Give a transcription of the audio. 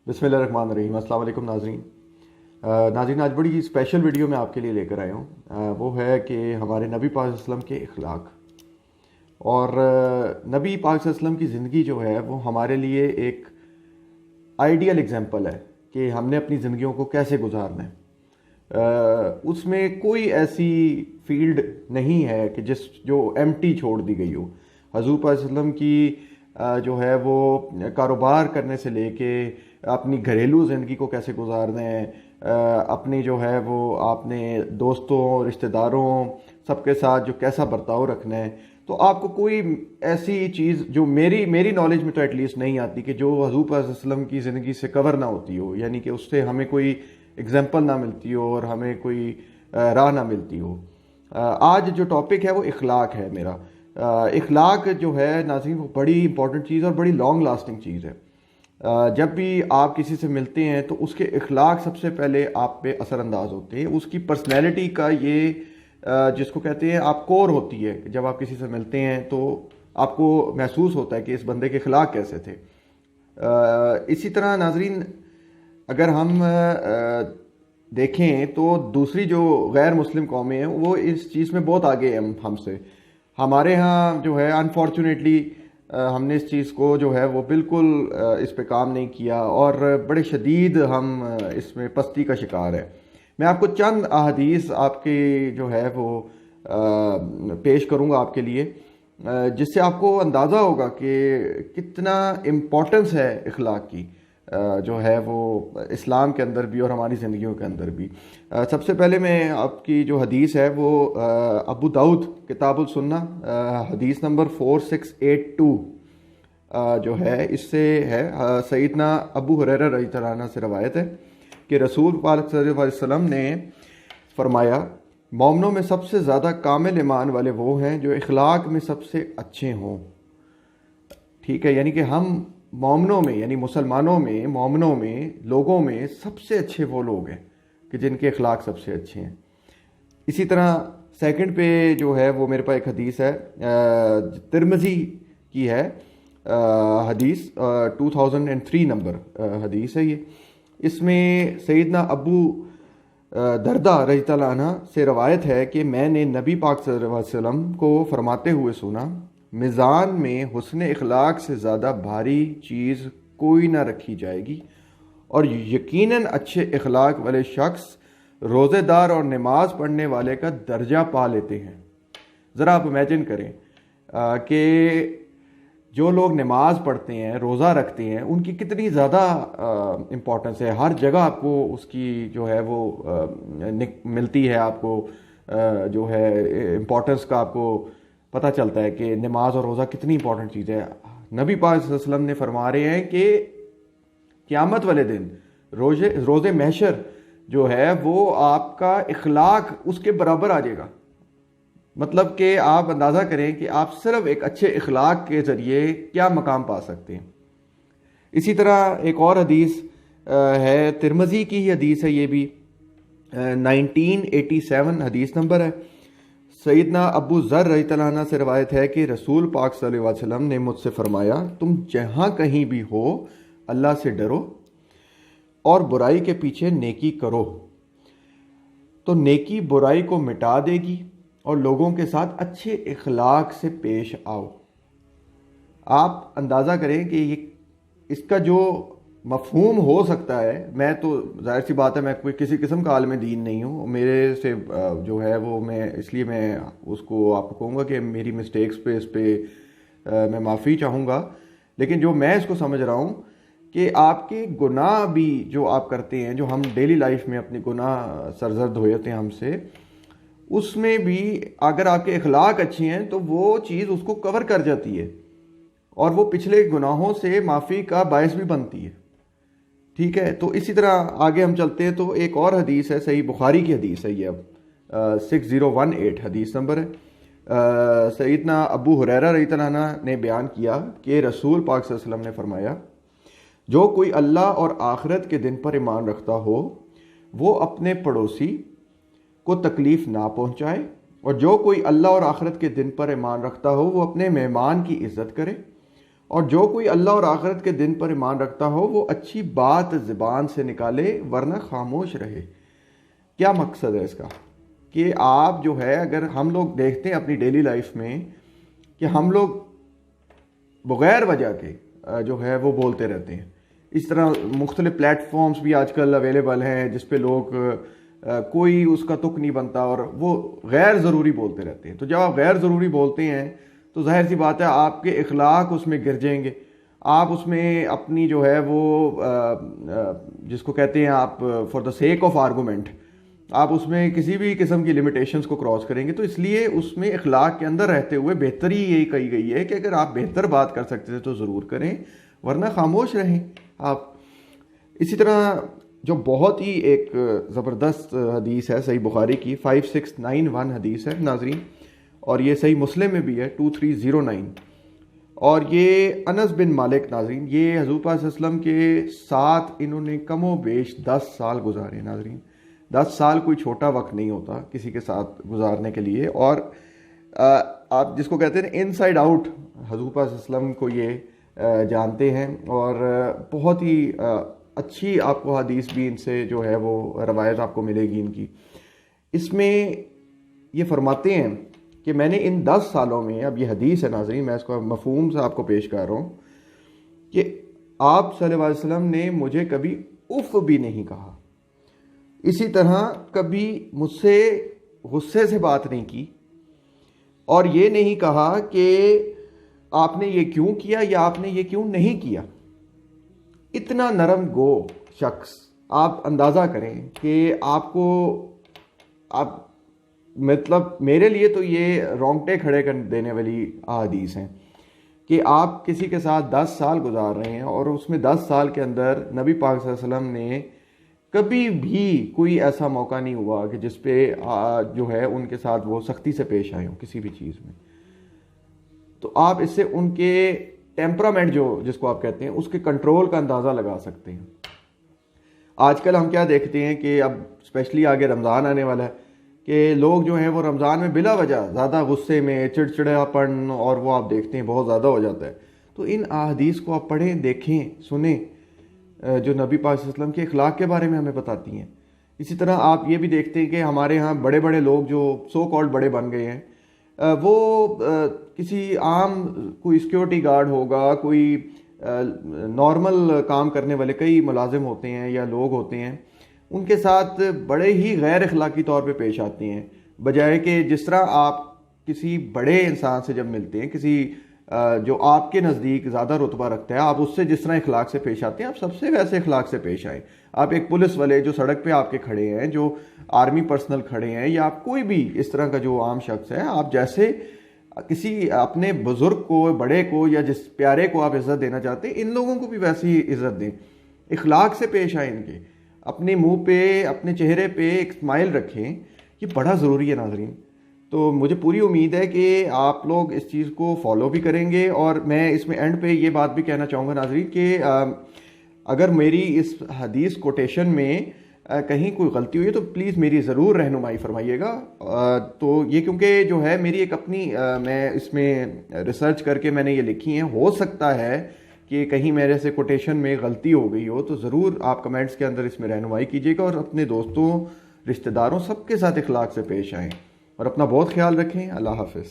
بسم اللہ الرحمن الرحیم۔ السلام علیکم ناظرین۔ ناظرین، آج بڑی اسپیشل ویڈیو میں آپ کے لیے لے کر آیا ہوں۔ وہ ہے کہ ہمارے نبی پاک صلی اللہ علیہ وسلم کے اخلاق اور نبی پاک صلی اللہ علیہ وسلم کی زندگی جو ہے وہ ہمارے لیے ایک آئیڈیل ایگزامپل ہے کہ ہم نے اپنی زندگیوں کو کیسے گزارنا ہے۔ اس میں کوئی ایسی فیلڈ نہیں ہے کہ جو ایمٹی چھوڑ دی گئی ہو۔ حضور پاک صلی اللہ علیہ وسلم کی جو ہے وہ کاروبار کرنے سے لے کے اپنی گھریلو زندگی کو کیسے گزارنا ہے، اپنی جو ہے وہ آپ نے دوستوں رشتہ داروں سب کے ساتھ جو کیسا برتاؤ رکھنا ہے، تو آپ کو کوئی ایسی چیز جو میری نالج میں تو ایٹ لیسٹ نہیں آتی کہ جو حضور پاک صلی اللہ علیہ وسلم کی زندگی سے کور نہ ہوتی ہو، یعنی کہ اس سے ہمیں کوئی اگزامپل نہ ملتی ہو اور ہمیں کوئی راہ نہ ملتی ہو۔ آج جو ٹاپک ہے وہ اخلاق ہے میرا۔ اخلاق جو ہے ناظرین وہ بڑی امپورٹنٹ چیز اور بڑی لانگ لاسٹنگ چیز ہے۔ جب بھی آپ کسی سے ملتے ہیں تو اس کے اخلاق سب سے پہلے آپ پہ اثر انداز ہوتے ہیں۔ اس کی پرسنالٹی کا یہ جس کو کہتے ہیں آپ کور ہوتی ہے، جب آپ کسی سے ملتے ہیں تو آپ کو محسوس ہوتا ہے کہ اس بندے کے اخلاق کیسے تھے۔ اسی طرح ناظرین اگر ہم دیکھیں تو دوسری جو غیر مسلم قومیں ہیں وہ اس چیز میں بہت آگے ہیں ہم سے۔ ہمارے ہاں جو ہے انفارچونیٹلی ہم نے اس چیز کو جو ہے وہ بالکل اس پہ کام نہیں کیا اور بڑے شدید ہم اس میں پستی کا شکار ہے۔ میں آپ کو چند احادیث آپ کی جو ہے وہ پیش کروں گا آپ کے لیے، جس سے آپ کو اندازہ ہوگا کہ کتنا امپورٹنس ہے اخلاق کی جو ہے وہ اسلام کے اندر بھی اور ہماری زندگیوں کے اندر بھی۔ سب سے پہلے میں آپ کی جو حدیث ہے وہ ابو داؤد کتاب السنہ حدیث نمبر 4682 جو ہے اس سے ہے۔ سیدنا ابو ہریرہ رضی اللہ عنہ سے روایت ہے کہ رسول پاک صلی اللہ علیہ وسلم نے فرمایا، مومنوں میں سب سے زیادہ کامل ایمان والے وہ ہیں جو اخلاق میں سب سے اچھے ہوں۔ ٹھیک ہے، یعنی کہ ہم مومنوں میں یعنی مسلمانوں میں مومنوں میں لوگوں میں سب سے اچھے وہ لوگ ہیں کہ جن کے اخلاق سب سے اچھے ہیں۔ اسی طرح سیکنڈ پہ جو ہے وہ میرے پاس ایک حدیث ہے، ترمذی کی ہے حدیث 2003 نمبر حدیث ہے یہ۔ اس میں سیدنا ابو دردہ رضی اللہ عنہ سے روایت ہے کہ میں نے نبی پاک صلی اللہ علیہ وسلم کو فرماتے ہوئے سنا، میزان میں حسن اخلاق سے زیادہ بھاری چیز کوئی نہ رکھی جائے گی، اور یقیناً اچھے اخلاق والے شخص روزے دار اور نماز پڑھنے والے کا درجہ پا لیتے ہیں۔ ذرا آپ امیجن کریں کہ جو لوگ نماز پڑھتے ہیں روزہ رکھتے ہیں ان کی کتنی زیادہ امپورٹنس ہے، ہر جگہ آپ کو اس کی جو ہے وہ ملتی ہے، آپ کو جو ہے امپورٹنس کا آپ کو پتہ چلتا ہے کہ نماز اور روزہ کتنی امپورٹنٹ چیز ہے۔ نبی پاک صلی اللہ علیہ وسلم نے فرما رہے ہیں کہ قیامت والے دن روز محشر جو ہے وہ آپ کا اخلاق اس کے برابر آ جائے گا۔ مطلب کہ آپ اندازہ کریں کہ آپ صرف ایک اچھے اخلاق کے ذریعے کیا مقام پا سکتے ہیں۔ اسی طرح ایک اور حدیث ہے، ترمذی کی ہی حدیث ہے یہ بھی، 1987 حدیث نمبر ہے۔ سیدنا ابو ذر رضی اللہ عنہ سے روایت ہے کہ رسول پاک صلی اللہ علیہ وسلم نے مجھ سے فرمایا، تم جہاں کہیں بھی ہو اللہ سے ڈرو اور برائی کے پیچھے نیکی کرو، تو نیکی برائی کو مٹا دے گی اور لوگوں کے ساتھ اچھے اخلاق سے پیش آؤ۔ آپ اندازہ کریں کہ یہ اس کا جو مفہوم ہو سکتا ہے، میں تو ظاہر سی بات ہے میں کوئی کسی قسم کا عالم دین نہیں ہوں، میرے سے جو ہے وہ میں اس لیے میں اس کو آپ کو کہوں گا کہ میری مسٹیکس پہ اس پہ میں معافی چاہوں گا، لیکن جو میں اس کو سمجھ رہا ہوں کہ آپ کے گناہ بھی جو آپ کرتے ہیں، جو ہم ڈیلی لائف میں اپنے گناہ سرزد ہو جاتے ہیں ہم سے، اس میں بھی اگر آپ کے اخلاق اچھے ہیں تو وہ چیز اس کو کور کر جاتی ہے اور وہ پچھلے گناہوں سے معافی کا باعث بھی بنتی ہے۔ ٹھیک ہے، تو اسی طرح آگے ہم چلتے ہیں تو ایک اور حدیث ہے، صحیح بخاری کی حدیث ہے یہ، اب 6018 حدیث نمبر ہے۔ سیدنا ابو ہریرہ رضی اللہ عنہ نے بیان کیا کہ رسول پاک صلی اللہ علیہ وسلم نے فرمایا، جو کوئی اللہ اور آخرت کے دن پر ایمان رکھتا ہو وہ اپنے پڑوسی کو تکلیف نہ پہنچائے، اور جو کوئی اللہ اور آخرت کے دن پر ایمان رکھتا ہو وہ اپنے مہمان کی عزت کرے اور جو کوئی اللہ اور آخرت کے دن پر ایمان رکھتا ہو وہ اچھی بات زبان سے نکالے ورنہ خاموش رہے۔ کیا مقصد ہے اس کا؟ کہ آپ جو ہے، اگر ہم لوگ دیکھتے ہیں اپنی ڈیلی لائف میں کہ ہم لوگ بغیر وجہ کے جو ہے وہ بولتے رہتے ہیں۔ اس طرح مختلف پلیٹ فارمز بھی آج کل اویلیبل ہیں جس پہ لوگ کوئی اس کا تک نہیں بنتا اور وہ غیر ضروری بولتے رہتے ہیں۔ تو جب آپ غیر ضروری بولتے ہیں تو ظاہر سی بات ہے آپ کے اخلاق اس میں گر جائیں گے، آپ اس میں اپنی جو ہے وہ جس کو کہتے ہیں آپ for the sake of argument, آپ اس میں کسی بھی قسم کی لمیٹیشنز کو کراس کریں گے۔ تو اس لیے اس میں اخلاق کے اندر رہتے ہوئے بہتری یہی کہی گئی ہے کہ اگر آپ بہتر بات کر سکتے تھے تو ضرور کریں ورنہ خاموش رہیں آپ۔ اسی طرح جو بہت ہی ایک زبردست حدیث ہے صحیح بخاری کی 5691 حدیث ہے ناظرین، اور یہ صحیح مسلم میں بھی ہے 2309، اور یہ انس بن مالک ناظرین، یہ حضور پاک صلی اللہ علیہ وسلم کے ساتھ انہوں نے کم و بیش 10 سال گزارے ناظرین۔ 10 سال کوئی چھوٹا وقت نہیں ہوتا کسی کے ساتھ گزارنے کے لیے، اور آپ جس کو کہتے ہیں ان سائڈ آؤٹ حضور پاک صلی اللہ علیہ وسلم کو یہ جانتے ہیں، اور بہت ہی اچھی آپ کو حدیث بھی ان سے جو ہے وہ روایت آپ کو ملے گی ان کی۔ اس میں یہ فرماتے ہیں کہ میں نے ان 10 سالوں میں، اب یہ حدیث ہے ناظرین، میں اس کو مفہوم سے آپ کو پیش کر رہا ہوں، کہ آپ صلی اللہ علیہ وسلم نے مجھے کبھی اف بھی نہیں کہا، اسی طرح کبھی مجھ سے غصے سے بات نہیں کی، اور یہ نہیں کہا کہ آپ نے یہ کیوں کیا یا آپ نے یہ کیوں نہیں کیا۔ اتنا نرم گو شخص، آپ اندازہ کریں کہ آپ کو، آپ مطلب میرے لیے تو یہ رونگٹے کھڑے کر دینے والی احادیث ہیں کہ آپ کسی کے ساتھ 10 سال گزار رہے ہیں، اور اس میں 10 سال کے اندر نبی پاک صلی اللہ علیہ وسلم نے کبھی بھی کوئی ایسا موقع نہیں ہوا کہ جس پہ جو ہے ان کے ساتھ وہ سختی سے پیش آئے ہوں کسی بھی چیز میں۔ تو آپ اس سے ان کے ٹیمپرامنٹ جو جس کو آپ کہتے ہیں اس کے کنٹرول کا اندازہ لگا سکتے ہیں۔ آج کل ہم کیا دیکھتے ہیں کہ اب اسپیشلی آگے رمضان آنے والا ہے کہ لوگ جو ہیں وہ رمضان میں بلا وجہ زیادہ غصے میں چڑچڑاپن اور وہ آپ دیکھتے ہیں بہت زیادہ ہو جاتا ہے۔ تو ان احادیث کو آپ پڑھیں، دیکھیں، سنیں جو نبی پاک صلی اللہ علیہ وسلم کے اخلاق کے بارے میں ہمیں بتاتی ہیں۔ اسی طرح آپ یہ بھی دیکھتے ہیں کہ ہمارے ہاں بڑے بڑے لوگ جو سو کالڈ بڑے بن گئے ہیں، وہ کسی عام کوئی سیکیورٹی گارڈ ہوگا، کوئی نارمل کام کرنے والے کئی ملازم ہوتے ہیں یا لوگ ہوتے ہیں، ان کے ساتھ بڑے ہی غیر اخلاقی طور پہ پیش آتے ہیں، بجائے کہ جس طرح آپ کسی بڑے انسان سے جب ملتے ہیں، کسی جو آپ کے نزدیک زیادہ رتبہ رکھتا ہے، آپ اس سے جس طرح اخلاق سے پیش آتے ہیں آپ سب سے ویسے اخلاق سے پیش آئیں۔ آپ ایک پولیس والے جو سڑک پہ آپ کے کھڑے ہیں، جو آرمی پرسنل کھڑے ہیں، یا آپ کوئی بھی اس طرح کا جو عام شخص ہے، آپ جیسے کسی اپنے بزرگ کو، بڑے کو، یا جس پیارے کو آپ عزت دینا چاہتے ہیں، ان لوگوں کو بھی ویسی عزت دیں، اخلاق سے پیش آئیں ان کے، اپنے منہ پہ، اپنے چہرے پہ ایک اسمائل رکھیں۔ یہ بڑا ضروری ہے ناظرین۔ تو مجھے پوری امید ہے کہ آپ لوگ اس چیز کو فالو بھی کریں گے، اور میں اس میں اینڈ پہ یہ بات بھی کہنا چاہوں گا ناظرین کہ اگر میری اس حدیث کوٹیشن میں کہیں کوئی غلطی ہوئی ہے تو پلیز میری ضرور رہنمائی فرمائیے گا۔ تو یہ کیونکہ جو ہے میری ایک اپنی میں اس میں ریسرچ کر کے میں نے یہ لکھی ہیں، ہو سکتا ہے کہ کہیں میرے سے کوٹیشن میں غلطی ہو گئی ہو، تو ضرور آپ کمنٹس کے اندر اس میں رہنمائی کیجیے گا، اور اپنے دوستوں، رشتہ داروں، سب کے ساتھ اخلاق سے پیش آئیں، اور اپنا بہت خیال رکھیں۔ اللہ حافظ۔